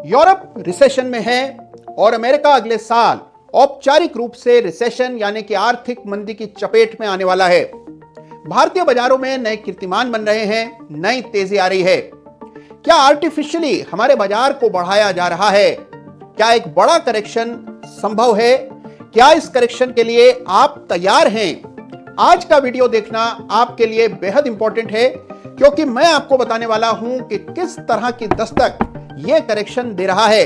Europe recession में है और अमेरिका अगले साल औपचारिक रूप से रिसेशन यानी कि आर्थिक मंदी की चपेट में आने वाला है। भारतीय बाजारों में नए कीर्तिमान बन रहे हैं, नई तेजी आ रही है। क्या आर्टिफिशियली हमारे बाजार को बढ़ाया जा रहा है? क्या एक बड़ा करेक्शन संभव है? क्या इस करेक्शन के लिए आप तैयार हैं? आज का वीडियो देखना आपके लिए बेहद इंपॉर्टेंट है, क्योंकि मैं आपको बताने वाला हूं कि किस तरह की दस्तक यह करेक्शन दे रहा है।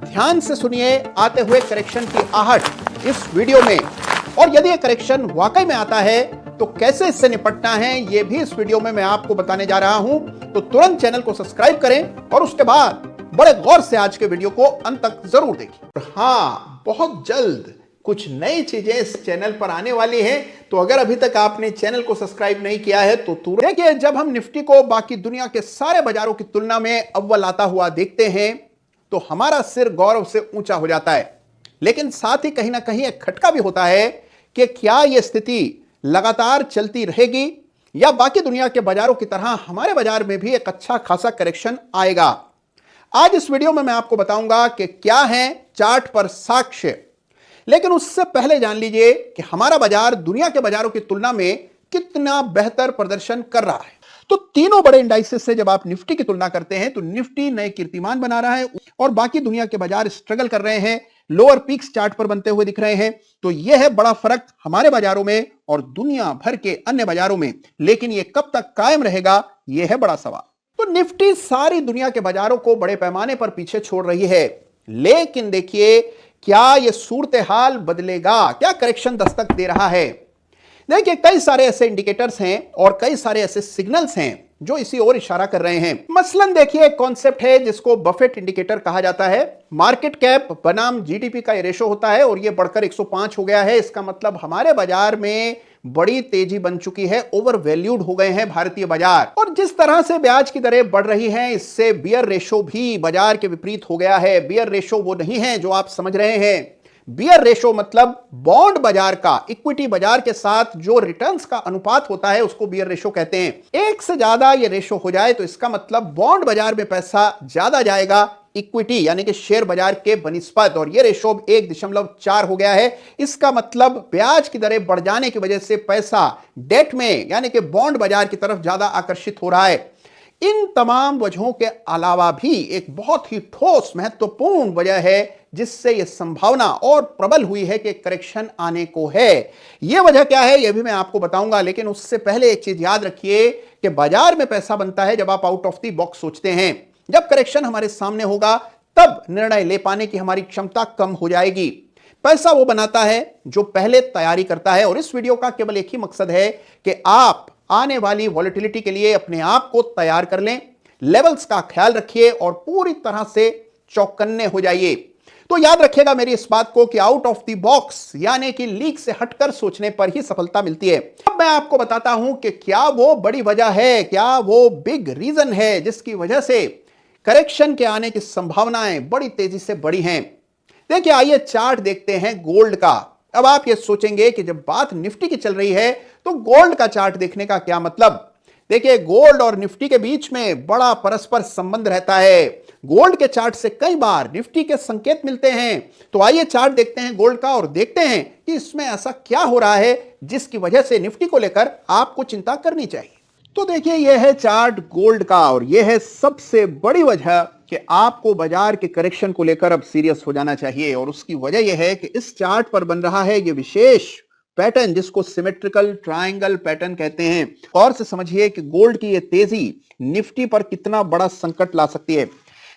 ध्यान से सुनिए आते हुए करेक्शन की आहट इस वीडियो में, और यदि यह करेक्शन वाकई में आता है तो कैसे इससे निपटना है यह भी इस वीडियो में मैं आपको बताने जा रहा हूं। तो तुरंत चैनल को सब्सक्राइब करें और उसके बाद बड़े गौर से आज के वीडियो को अंत तक जरूर देखें। हाँ, बहुत जल्द कुछ नई चीजें इस चैनल पर आने वाली हैं, तो अगर अभी तक आपने चैनल को सब्सक्राइब नहीं किया है तो तुरंत देखिए। जब हम निफ्टी को बाकी दुनिया के सारे बाजारों की तुलना में अव्वल आता हुआ देखते हैं तो हमारा सिर गौरव से ऊंचा हो जाता है, लेकिन साथ ही कहीं ना कहीं एक खटका भी होता है कि क्या यह स्थिति लगातार चलती रहेगी या बाकी दुनिया के बाजारों की तरह हमारे बाजार में भी एक अच्छा खासा करेक्शन आएगा। आज इस वीडियो में मैं आपको बताऊंगा कि क्या है चार्ट पर साक्ष्य, लेकिन उससे पहले जान लीजिए कि हमारा बाजार दुनिया के बाजारों की तुलना में कितना बेहतर प्रदर्शन कर रहा है। तो तीनों बड़े इंडाइसेस से जब आप निफ्टी की तुलना करते हैं तो निफ्टी नए कीर्तिमान बना रहा है और बाकी दुनिया के बाजार स्ट्रगल कर रहे हैं, लोअर पीक्स चार्ट पर बनते हुए दिख रहे हैं। तो यह है बड़ा फर्क हमारे बाजारों में और दुनिया भर के अन्य बाजारों में, लेकिन यह कब तक कायम रहेगा यह है बड़ा सवाल। तो निफ्टी सारी दुनिया के बाजारों को बड़े पैमाने पर पीछे छोड़ रही है, लेकिन देखिए क्या यह सूरत हाल बदलेगा? क्या करेक्शन दस्तक दे रहा है? देखिए, कई सारे ऐसे इंडिकेटर्स हैं और कई सारे ऐसे सिग्नल्स हैं जो इसी ओर इशारा कर रहे हैं। मसलन देखिए, एक कॉन्सेप्ट है जिसको बफेट इंडिकेटर कहा जाता है। मार्केट कैप बनाम जीडीपी का ये रेशो होता है और ये बढ़कर 105 हो गया है। इसका मतलब हमारे बाजार में बड़ी तेजी बन चुकी है, ओवर वैल्यूड हो गए हैं भारतीय बाजार। और जिस तरह से ब्याज की दरें बढ़ रही हैं, इससे बियर रेशो भी बाजार के विपरीत हो गया है। बियर रेशो वो नहीं है जो आप समझ रहे हैं। बियर रेशो मतलब बॉन्ड बाजार का इक्विटी बाजार के साथ जो रिटर्न्स का अनुपात होता है उसको बियर रेशो कहते हैं। एक से ज्यादा ये रेशो हो जाए तो इसका मतलब बॉन्ड बाजार में पैसा ज्यादा जाएगा इक्विटी यानी कि शेयर बाजार के बनिस्पत, और ये रेशो 1.4 हो गया है। इसका मतलब ब्याज की दरें बढ़ जाने की वजह से पैसा डेट में यानी कि बॉन्ड बाजार की तरफ ज्यादा आकर्षित हो रहा है। इन तमाम वजहों के अलावा भी एक बहुत ही ठोस महत्वपूर्ण वजह है जिससे यह संभावना और प्रबल हुई है कि करेक्शन आने को है। यह वजह क्या है यह भी मैं आपको बताऊंगा, लेकिन उससे पहले एक चीज याद रखिए कि बाजार में पैसा बनता है जब आप आउट ऑफ द बॉक्स सोचते हैं। जब करेक्शन हमारे सामने होगा तब निर्णय ले पाने की हमारी क्षमता कम हो जाएगी। पैसा वो बनाता है जो पहले तैयारी करता है, और इस वीडियो का केवल एक ही मकसद है कि आप आने वाली वॉलेटिलिटी के लिए अपने आप को तैयार कर लें, लेवल्स का ख्याल रखिए और पूरी तरह से चौकन्ने हो जाइए। तो याद रखिएगा मेरी इस बात को कि आउट ऑफ द बॉक्स यानी कि लीक से हटकर सोचने पर ही सफलता मिलती है। अब मैं आपको बताता हूं कि क्या वो बड़ी वजह है, क्या वो बिग रीजन है जिसकी वजह से करेक्शन के आने की संभावनाएं बड़ी तेजी से बढ़ी हैं। देखिए, आइए चार्ट देखते हैं गोल्ड का। अब आप ये सोचेंगे कि जब बात निफ्टी की चल रही है तो गोल्ड का चार्ट देखने का क्या मतलब? देखिए, गोल्ड और निफ्टी के बीच में बड़ा परस्पर संबंध रहता है। गोल्ड के चार्ट से कई बार निफ्टी के संकेत मिलते हैं। तो आइए चार्ट देखते हैं गोल्ड का और देखते हैं कि इसमें ऐसा क्या हो रहा है जिसकी वजह से निफ्टी को लेकर आपको चिंता करनी चाहिए। तो देखिए, यह है चार्ट गोल्ड का और यह है सबसे बड़ी वजह कि आपको बाजार के करेक्शन को लेकर अब सीरियस हो जाना चाहिए। और उसकी वजह यह है कि इस चार्ट पर बन रहा है यह विशेष पैटर्न जिसको सिमेट्रिकल ट्रायंगल पैटर्न कहते हैं। और से समझिए कि गोल्ड की यह तेजी निफ्टी पर कितना बड़ा संकट ला सकती है।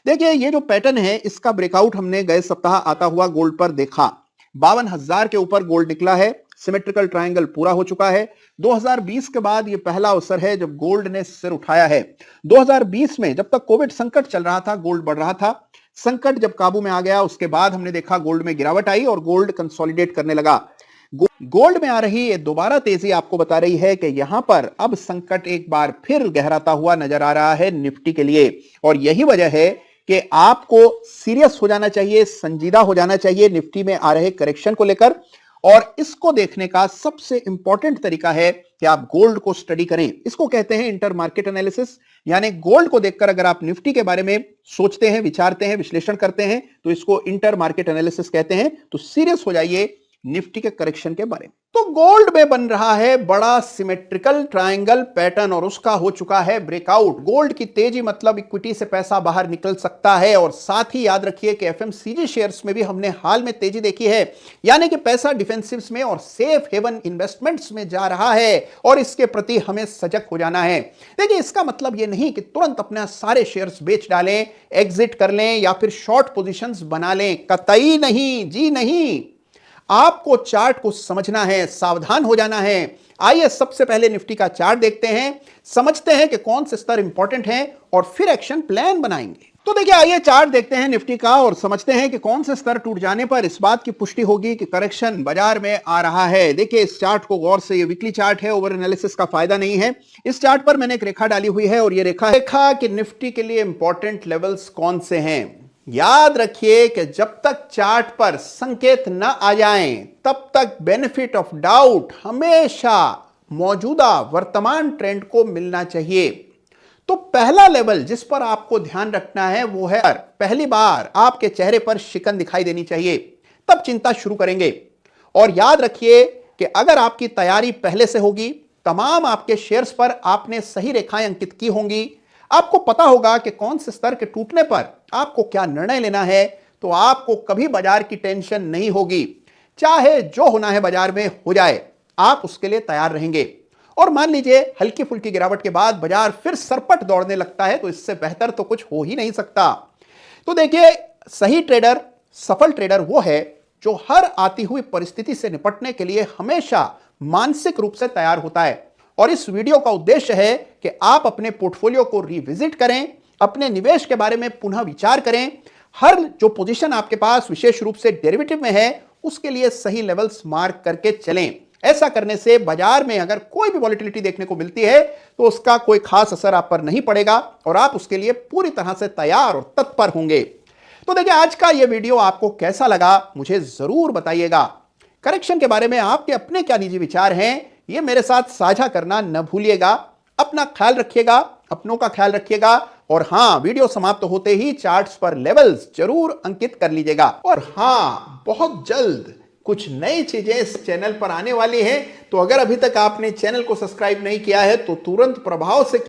देखिए, ये जो पैटर्न है इसका ब्रेकआउट हमने गए सप्ताह आता हुआ गोल्ड पर देखा। 52,000 के ऊपर गोल्ड निकला है, सिमेट्रिकल ट्रायंगल पूरा हो चुका है। 2020 के बाद यह पहला अवसर है जब गोल्ड ने सिर उठाया है। 2020 में जब तक कोविड संकट चल रहा था गोल्ड बढ़ रहा था। संकट जब काबू में आ गया उसके बाद हमने देखा गोल्ड में गिरावट आई और गोल्ड कंसोलिडेट करने लगा। गोल्ड में आ रही ये दोबारा तेजी आपको बता रही है कि यहां पर अब संकट एक बार फिर गहराता हुआ नजर आ रहा है निफ्टी के लिए। और यही वजह है कि आपको सीरियस हो जाना चाहिए, संजीदा हो जाना चाहिए निफ्टी में आ रहे करेक्शन को लेकर। और इसको देखने का सबसे इंपॉर्टेंट तरीका है कि आप गोल्ड को स्टडी करें। इसको कहते हैं इंटर मार्केट एनालिसिस। यानी गोल्ड को देखकर अगर आप निफ्टी के बारे में सोचते हैं, विचारते हैं, विश्लेषण करते हैं तो इसको इंटर मार्केट एनालिसिस कहते हैं। तो सीरियस हो जाइए निफ्टी के करेक्शन के बारे में। तो गोल्ड में बन रहा है बड़ा सिमेट्रिकल ट्रायंगल पैटर्न और उसका हो चुका है ब्रेकआउट। गोल्ड की तेजी मतलब इक्विटी से पैसा बाहर निकल सकता है। और साथ ही याद रखिए कि एफएमसीजी शेयर्स में भी हमने हाल में तेजी देखी है, यानी कि पैसा डिफेंसिव्स में और सेफ हेवन इन्वेस्टमेंट्स में जा रहा है और इसके प्रति हमें सजग हो जाना है। देखिए, इसका मतलब यह नहीं कि तुरंत अपने सारे शेयर्स बेच डालें, एग्जिट कर लें या फिर शॉर्ट पोजीशंस बना लें। कतई नहीं जी नहीं, आपको चार्ट को समझना है, सावधान हो जाना है। आइए सबसे पहले निफ्टी का चार्ट देखते हैं, समझते हैं कि कौन से स्तर इंपॉर्टेंट हैं और फिर एक्शन प्लान बनाएंगे। तो देखिए, आइए चार्ट देखते हैं निफ्टी का और समझते हैं कि कौन से स्तर टूट जाने पर इस बात की पुष्टि होगी कि करेक्शन बाजार में आ रहा है। देखिए, इस चार्ट को गौर से, ये वीकली चार्ट है, ओवर एनालिसिस का फायदा नहीं है। इस चार्ट पर मैंने एक रेखा डाली हुई है और ये रेखा कि निफ्टी के लिए इंपॉर्टेंट लेवल्स कौन से हैं। याद रखिए कि जब तक चार्ट पर संकेत न आ जाएं, तब तक बेनिफिट ऑफ डाउट हमेशा मौजूदा वर्तमान ट्रेंड को मिलना चाहिए। तो पहला लेवल जिस पर आपको ध्यान रखना है वो है, पहली बार आपके चेहरे पर शिकन दिखाई देनी चाहिए, तब चिंता शुरू करेंगे। और याद रखिए कि अगर आपकी तैयारी पहले से होगी, तमाम आपके शेयर्स पर आपने सही रेखाएं अंकित की होंगी, आपको पता होगा कि कौन से स्तर के टूटने पर आपको क्या निर्णय लेना है, तो आपको कभी बाजार की टेंशन नहीं होगी। चाहे जो होना है बाजार में हो जाए, आप उसके लिए तैयार रहेंगे। और मान लीजिए हल्की फुल्की गिरावट के बाद बाजार फिर सरपट दौड़ने लगता है, तो इससे बेहतर तो कुछ हो ही नहीं सकता। तो देखिए, सही ट्रेडर, सफल ट्रेडर वो है जो हर आती हुई परिस्थिति से निपटने के लिए हमेशा मानसिक रूप से तैयार होता है। और इस वीडियो का उद्देश्य है कि आप अपने पोर्टफोलियो को रिविजिट करें, अपने निवेश के बारे में पुनः विचार करें, हर जो पोजीशन आपके पास विशेष रूप से डेरिवेटिव में है उसके लिए सही लेवल्स मार्क करके चलें। ऐसा करने से बाजार में अगर कोई भी वॉलेटिलिटी देखने को मिलती है तो उसका कोई खास असर आप पर नहीं पड़ेगा और आप उसके लिए पूरी तरह से तैयार और तत्पर होंगे। तो देखिए, आज का यह वीडियो आपको कैसा लगा मुझे जरूर बताइएगा। करेक्शन के बारे में आपके अपने क्या निजी विचार हैं, ये मेरे साथ साझा करना न भूलिएगा। अपना ख्याल रखिएगा, अपनों का ख्याल रखिएगा और हाँ, वीडियो समाप्त होते ही चार्ट्स पर लेवल्स जरूर अंकित कर लीजिएगा। और हाँ, बहुत जल्द कुछ नई चीजें इस चैनल पर आने वाली हैं, तो अगर अभी तक आपने चैनल को सब्सक्राइब नहीं किया है तो तुरंत प्रभाव से